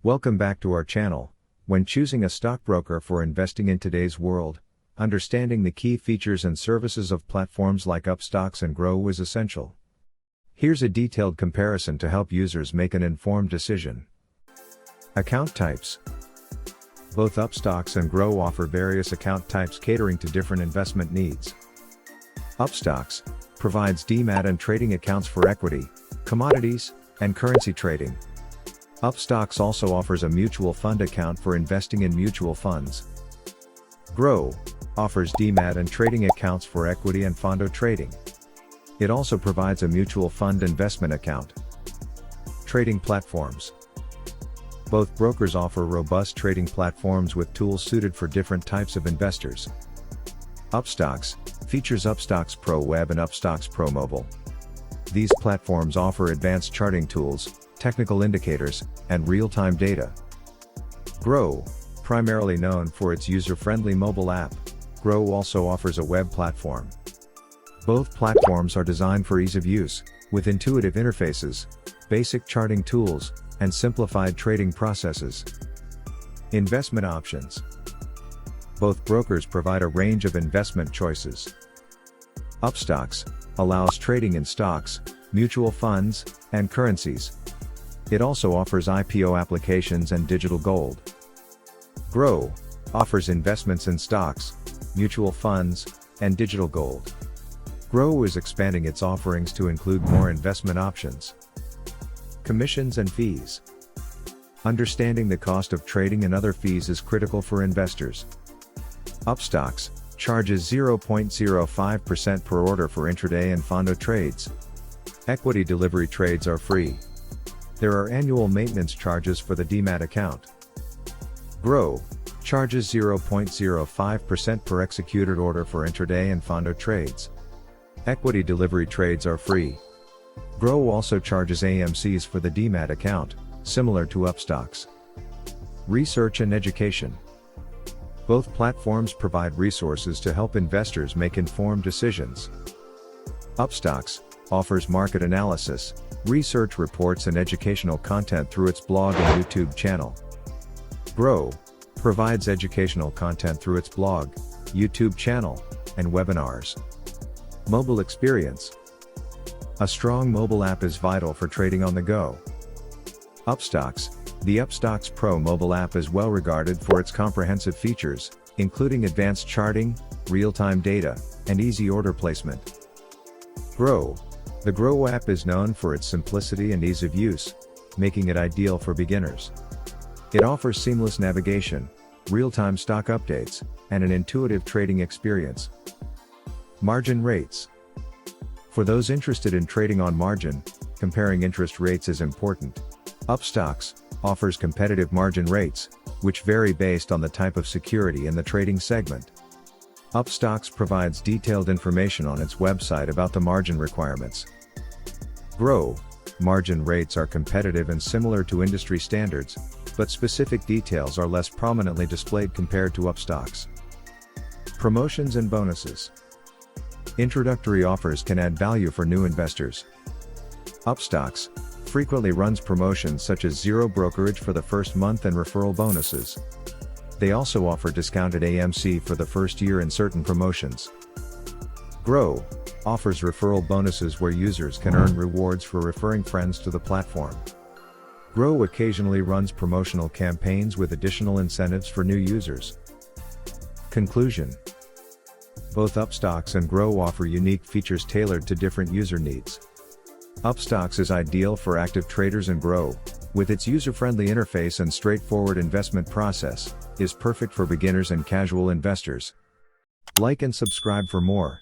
Welcome back to our channel. When choosing a stockbroker for investing in today's world, understanding the key features and services of platforms like Upstox and Groww is essential. Here's a detailed comparison to help users make an informed decision. Account types. Both Upstox and Groww offer various account types catering to different investment needs. Upstox provides demat and trading accounts for equity, commodities, and currency trading. Upstox also offers a mutual fund account for investing in mutual funds. Groww offers demat and trading accounts for equity and fondo trading. It also provides a mutual fund investment account. Trading platforms. Both brokers offer robust trading platforms with tools suited for different types of investors. Upstox features Upstox Pro Web and Upstox Pro Mobile. These platforms offer advanced charting tools, technical indicators, and real-time data. Groww, primarily known for its user-friendly mobile app, Groww also offers a web platform. Both platforms are designed for ease of use, with intuitive interfaces, basic charting tools, and simplified trading processes. Investment options. Both brokers provide a range of investment choices. Upstox allows trading in stocks, mutual funds, and currencies. It also offers IPO applications and digital gold. Groww offers investments in stocks, mutual funds, and digital gold. Groww is expanding its offerings to include more investment options. Commissions and fees. Understanding the cost of trading and other fees is critical for investors. Upstox charges 0.05% per order for intraday and fondo trades. Equity delivery trades are free. There are annual maintenance charges for the demat account. Groww charges 0.05% per executed order for intraday and fondo trades. Equity delivery trades are free. Groww also charges AMCs for the demat account, similar to Upstox. Research and education. Both platforms provide resources to help investors make informed decisions. Upstox offers market analysis, research reports and educational content through its blog and YouTube channel. Groww provides educational content through its blog, YouTube channel, and webinars. Mobile experience. A strong mobile app is vital for trading on the go. Upstox. The Upstox Pro mobile app is well regarded for its comprehensive features, including advanced charting, real-time data, and easy order placement. Groww. The Groww app is known for its simplicity and ease of use, making it ideal for beginners. It offers seamless navigation, real-time stock updates, and an intuitive trading experience. Margin rates. For those interested in trading on margin, comparing interest rates is important. Upstox offers competitive margin rates, which vary based on the type of security in the trading segment. Upstox provides detailed information on its website about the margin requirements. Groww. Margin rates are competitive and similar to industry standards, but specific details are less prominently displayed compared to Upstox. Promotions and bonuses. Introductory offers can add value for new investors. Upstox frequently runs promotions such as zero brokerage for the first month and referral bonuses. They also offer discounted AMC for the first year in certain promotions. Groww offers referral bonuses where users can earn rewards for referring friends to the platform. Groww occasionally runs promotional campaigns with additional incentives for new users. Conclusion. Both Upstox and Groww offer unique features tailored to different user needs. Upstox is ideal for active traders and Groww, with its user-friendly interface and straightforward investment process, is perfect for beginners and casual investors. Like and subscribe for more.